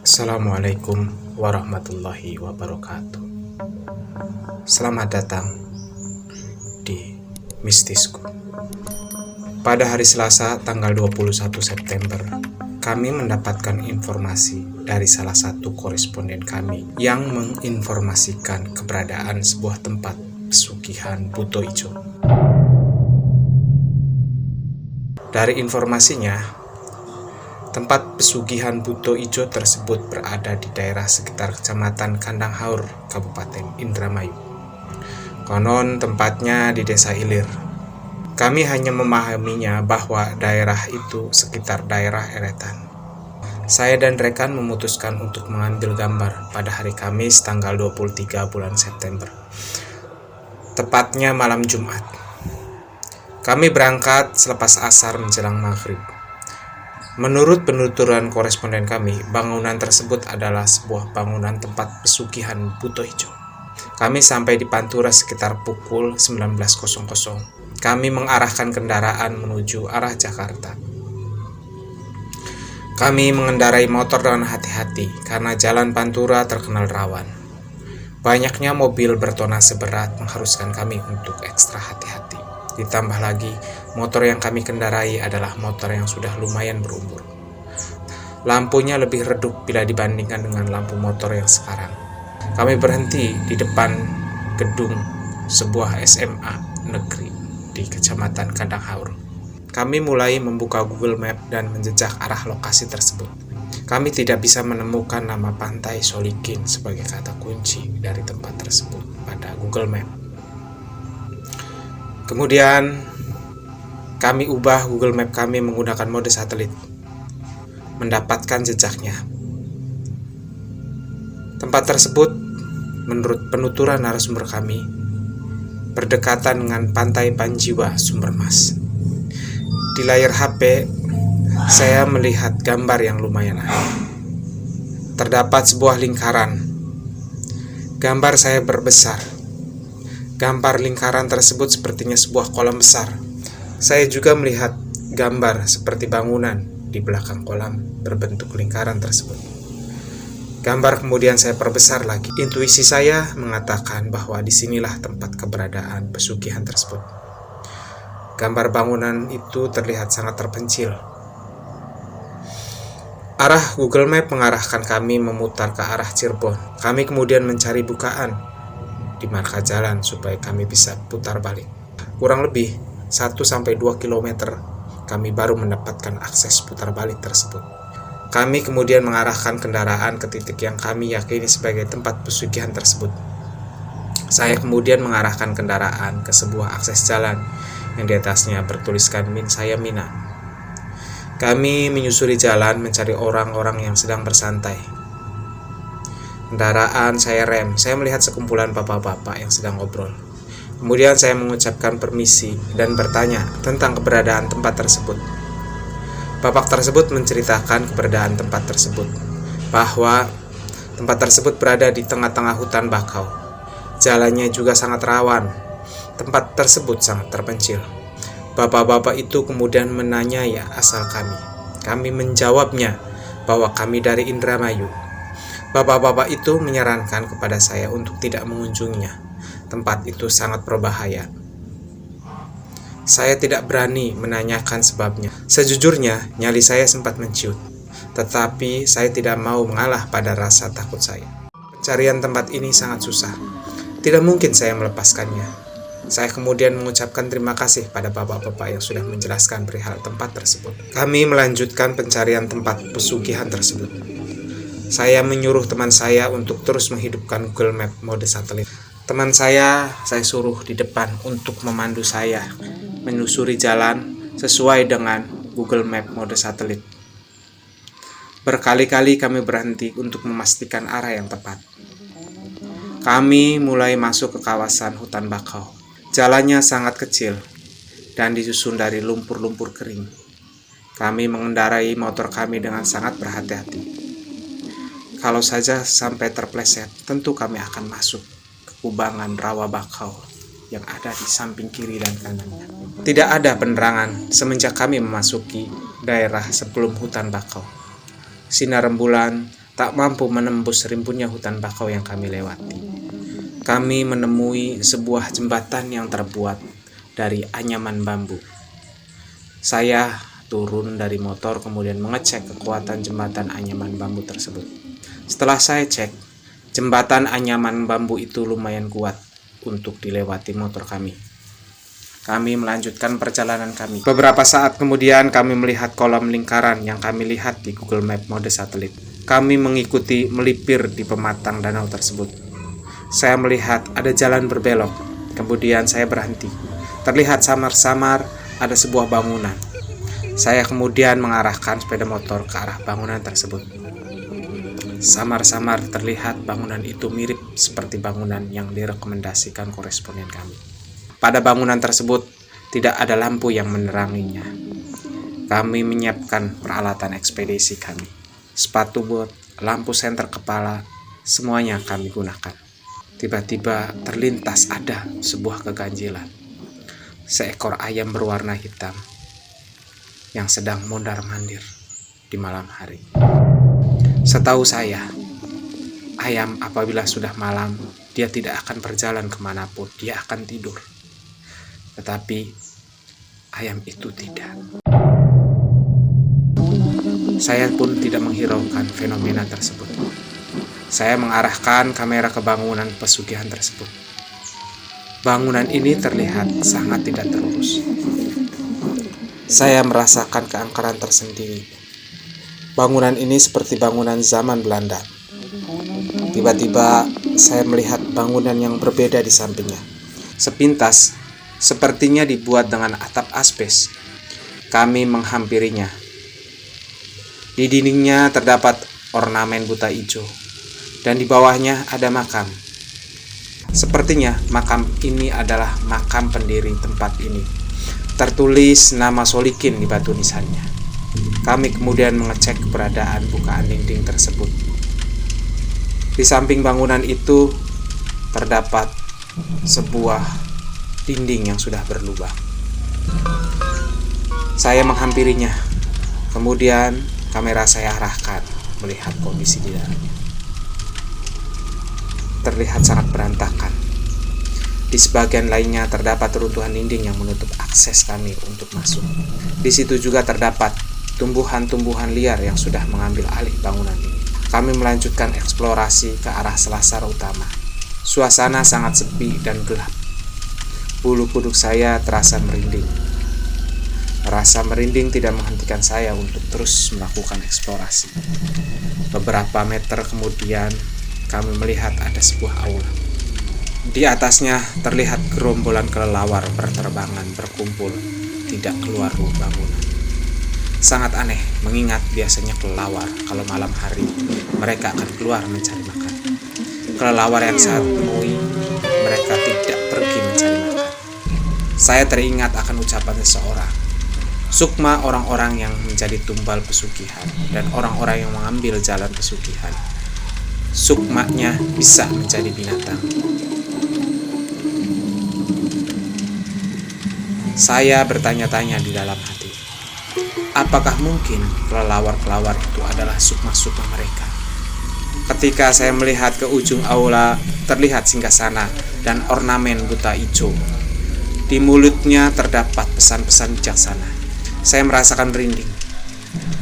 Assalamualaikum warahmatullahi wabarakatuh. Selamat datang di Mistisku. Pada hari Selasa tanggal 21 September, kami mendapatkan informasi dari salah satu koresponden kami yang menginformasikan keberadaan sebuah tempat pesugihan Buto Ijo. Dari informasinya, tempat pesugihan Buto Ijo tersebut berada di daerah sekitar Kecamatan Kandang Haur, Kabupaten Indramayu. Konon tempatnya di Desa Ilir. Kami hanya memahaminya bahwa daerah itu sekitar daerah Eretan. Saya dan rekan memutuskan untuk mengambil gambar pada hari Kamis tanggal 23 bulan September. Tepatnya malam Jumat. Kami berangkat selepas asar menjelang maghrib. Menurut penuturan koresponden kami, bangunan tersebut adalah sebuah bangunan tempat pesugihan Buto Ijo. Kami sampai di Pantura sekitar pukul 19.00. Kami mengarahkan kendaraan menuju arah Jakarta. Kami mengendarai motor dengan hati-hati karena jalan Pantura terkenal rawan. Banyaknya mobil bertonase berat mengharuskan kami untuk ekstra hati-hati. Ditambah lagi, motor yang kami kendarai adalah motor yang sudah lumayan berumur. Lampunya lebih redup bila dibandingkan dengan lampu motor yang sekarang. Kami berhenti di depan gedung sebuah SMA negeri di Kecamatan Kandang Haur. Kami mulai membuka Google Map dan menjejak arah lokasi tersebut. Kami tidak bisa menemukan nama Pantai Solikin sebagai kata kunci dari tempat tersebut pada Google Map. Kemudian kami ubah Google Map kami menggunakan mode satelit, mendapatkan jejaknya. Tempat tersebut, menurut penuturan narasumber kami, berdekatan dengan Pantai Panjiwa, Sumbermas. Di layar HP, saya melihat gambar yang lumayan aneh. Terdapat sebuah lingkaran. Gambar saya berbesar. Gambar lingkaran tersebut sepertinya sebuah kolam besar. Saya juga melihat gambar seperti bangunan di belakang kolam berbentuk lingkaran tersebut. Gambar kemudian saya perbesar lagi. Intuisi saya mengatakan bahwa disinilah tempat keberadaan pesugihan tersebut. Gambar bangunan itu terlihat sangat terpencil. Arah Google Map mengarahkan kami memutar ke arah Cirebon. Kami kemudian mencari bukaan di marka jalan supaya kami bisa putar balik. Kurang lebih 1-2 km kami baru mendapatkan akses putar balik tersebut. Kami kemudian mengarahkan kendaraan ke titik yang kami yakini sebagai tempat pesugihan tersebut. Saya kemudian mengarahkan kendaraan ke sebuah akses jalan yang di atasnya bertuliskan Min Saya Mina. Kami menyusuri jalan mencari orang-orang yang sedang bersantai. Kendaraan saya rem, saya melihat sekumpulan bapak-bapak yang sedang ngobrol. Kemudian saya mengucapkan permisi dan bertanya tentang keberadaan tempat tersebut. Bapak tersebut menceritakan keberadaan tempat tersebut, bahwa tempat tersebut berada di tengah-tengah hutan bakau. Jalannya juga sangat rawan. Tempat tersebut sangat terpencil. Bapak-bapak itu kemudian menanyai asal kami. Kami menjawabnya bahwa kami dari Indramayu. Bapak-bapak itu menyarankan kepada saya untuk tidak mengunjunginya. Tempat itu sangat berbahaya. Saya tidak berani menanyakan sebabnya. Sejujurnya, nyali saya sempat menciut. Tetapi saya tidak mau mengalah pada rasa takut saya. Pencarian tempat ini sangat susah. Tidak mungkin saya melepaskannya. Saya kemudian mengucapkan terima kasih pada bapak-bapak yang sudah menjelaskan perihal tempat tersebut. Kami melanjutkan pencarian tempat pesugihan tersebut. Saya menyuruh teman saya untuk terus menghidupkan Google Map mode satelit. Teman saya suruh di depan untuk memandu saya menyusuri jalan sesuai dengan Google Map mode satelit. Berkali-kali kami berhenti untuk memastikan arah yang tepat. Kami mulai masuk ke kawasan hutan bakau. Jalannya sangat kecil dan disusun dari lumpur-lumpur kering. Kami mengendarai motor kami dengan sangat berhati-hati. Kalau saja sampai terpleset, tentu kami akan masuk ke kubangan rawa bakau yang ada di samping kiri dan kanannya. Tidak ada penerangan semenjak kami memasuki daerah sebelum hutan bakau. Sinar rembulan tak mampu menembus rimbunnya hutan bakau yang kami lewati. Kami menemui sebuah jembatan yang terbuat dari anyaman bambu. Saya turun dari motor kemudian mengecek kekuatan jembatan anyaman bambu tersebut. Setelah saya cek, jembatan anyaman bambu itu lumayan kuat untuk dilewati motor kami. Kami melanjutkan perjalanan kami. Beberapa saat kemudian kami melihat kolam lingkaran yang kami lihat di Google Map mode satelit. Kami mengikuti melipir di pematang danau tersebut. Saya melihat ada jalan berbelok. Kemudian saya berhenti. Terlihat samar-samar ada sebuah bangunan. Saya kemudian mengarahkan sepeda motor ke arah bangunan tersebut. Samar-samar terlihat bangunan itu mirip seperti bangunan yang direkomendasikan koresponden kami. Pada bangunan tersebut tidak ada lampu yang meneranginya. Kami menyiapkan peralatan ekspedisi kami. Sepatu bot, lampu senter kepala, semuanya kami gunakan. Tiba-tiba terlintas ada sebuah keganjilan. Seekor ayam berwarna hitam yang sedang mondar-mandir di malam hari. Setahu saya, ayam apabila sudah malam, dia tidak akan berjalan kemanapun, dia akan tidur. Tetapi ayam itu tidak. Saya pun tidak menghiraukan fenomena tersebut. Saya mengarahkan kamera ke bangunan pesugihan tersebut. Bangunan ini terlihat sangat tidak terurus. Saya merasakan keangkeran tersendiri. Bangunan ini seperti bangunan zaman Belanda. Tiba-tiba saya melihat bangunan yang berbeda di sampingnya. Sepintas, sepertinya dibuat dengan atap asbes. Kami menghampirinya. Di dindingnya terdapat ornamen buta hijau, dan di bawahnya ada makam. Sepertinya makam ini adalah makam pendiri tempat ini. Tertulis nama Solikin di batu nisannya. Kami kemudian mengecek keberadaan bukaan dinding tersebut. Di samping bangunan itu terdapat sebuah dinding yang sudah berlubang. Saya menghampirinya. Kemudian kamera saya arahkan melihat kondisi di dalamnya. Terlihat sangat berantakan. Di sebagian lainnya terdapat runtuhan dinding yang menutup akses kami untuk masuk. Di situ juga terdapat tumbuhan-tumbuhan liar yang sudah mengambil alih bangunan ini. Kami melanjutkan eksplorasi ke arah selasar utama. Suasana sangat sepi dan gelap. Bulu kuduk saya terasa merinding. Rasa merinding tidak menghentikan saya untuk terus melakukan eksplorasi. Beberapa meter kemudian, kami melihat ada sebuah aula. Di atasnya terlihat gerombolan kelelawar berterbangan berkumpul, tidak keluar bangunan. Sangat aneh, mengingat biasanya kelelawar kalau malam hari mereka akan keluar mencari makan. Kelelawar yang saya temui, mereka tidak pergi mencari makan. Saya teringat akan ucapan seseorang. Sukma orang-orang yang menjadi tumbal pesugihan dan orang-orang yang mengambil jalan pesugihan. Sukmanya bisa menjadi binatang. Saya bertanya-tanya di dalam hati, apakah mungkin kelelawar-kelelawar itu adalah sukma-sukma mereka? Ketika saya melihat ke ujung aula, terlihat singgasana dan ornamen buta hijau. Di mulutnya terdapat pesan-pesan bijaksana. Saya merasakan merinding.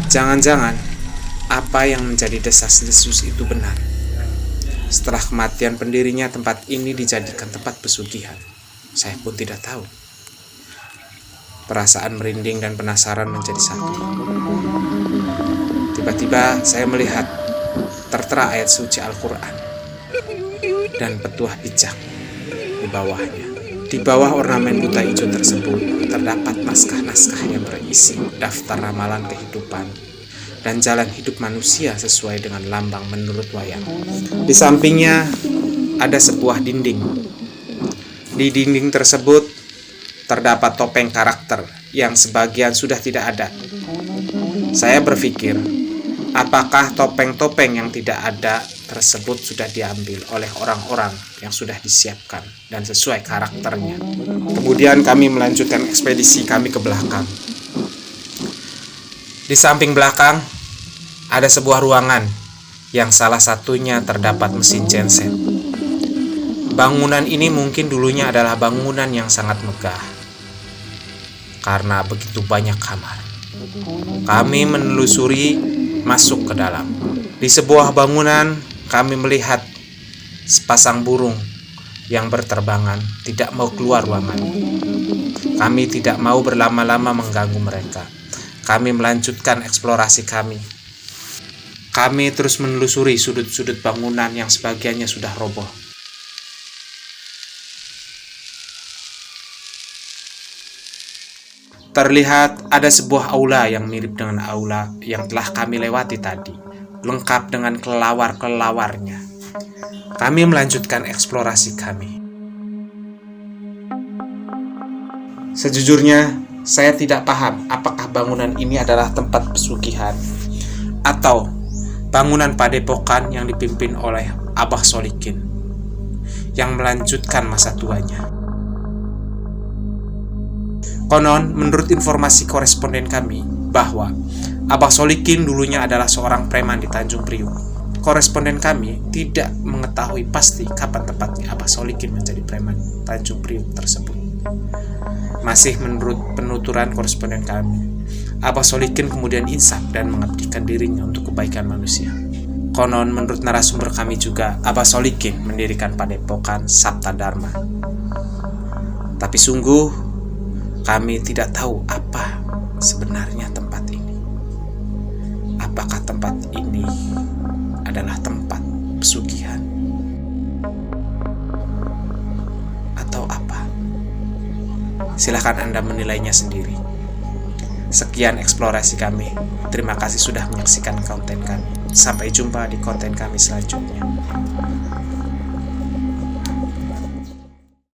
Jangan-jangan apa yang menjadi desas-desus itu benar. Setelah kematian pendirinya, tempat ini dijadikan tempat pesugihan. Saya pun tidak tahu. Perasaan merinding dan penasaran menjadi satu. Tiba-tiba saya melihat tertera ayat suci Al-Quran dan petuah bijak di bawahnya. Di bawah ornamen buta hijau tersebut terdapat naskah-naskah yang berisi daftar ramalan kehidupan dan jalan hidup manusia sesuai dengan lambang menurut wayang. Di sampingnya ada sebuah dinding. Di dinding tersebut terdapat topeng karakter yang sebagian sudah tidak ada. Saya berpikir, apakah topeng-topeng yang tidak ada tersebut sudah diambil oleh orang-orang yang sudah disiapkan dan sesuai karakternya. Kemudian kami melanjutkan ekspedisi kami ke belakang. Di samping belakang ada sebuah ruangan yang salah satunya terdapat mesin genset. Bangunan ini mungkin dulunya adalah bangunan yang sangat megah, karena begitu banyak kamar. Kami menelusuri masuk ke dalam. Di sebuah bangunan, kami melihat sepasang burung yang berterbangan tidak mau keluar ruangan. Kami tidak mau berlama-lama mengganggu mereka. Kami melanjutkan eksplorasi kami. Kami terus menelusuri sudut-sudut bangunan yang sebagiannya sudah roboh. Terlihat ada sebuah aula yang mirip dengan aula yang telah kami lewati tadi, lengkap dengan kelelawar-kelelawarnya. Kami melanjutkan eksplorasi kami. Sejujurnya, saya tidak paham apakah bangunan ini adalah tempat pesugihan atau bangunan padepokan yang dipimpin oleh Abah Solikin yang melanjutkan masa tuanya. Konon, menurut informasi koresponden kami, bahwa Abah Solikin dulunya adalah seorang preman di Tanjung Priuk. Koresponden kami tidak mengetahui pasti kapan tepatnya Abah Solikin menjadi preman Tanjung Priuk tersebut. Masih menurut penuturan koresponden kami, Abah Solikin kemudian insaf dan mengabdikan dirinya untuk kebaikan manusia. Konon, menurut narasumber kami juga, Abah Solikin mendirikan padepokan Sabta Dharma. Tapi sungguh, kami tidak tahu apa sebenarnya tempat ini. Apakah tempat ini adalah tempat pesugihan? Atau apa? Silakan Anda menilainya sendiri. Sekian eksplorasi kami. Terima kasih sudah menyaksikan konten kami. Sampai jumpa di konten kami selanjutnya.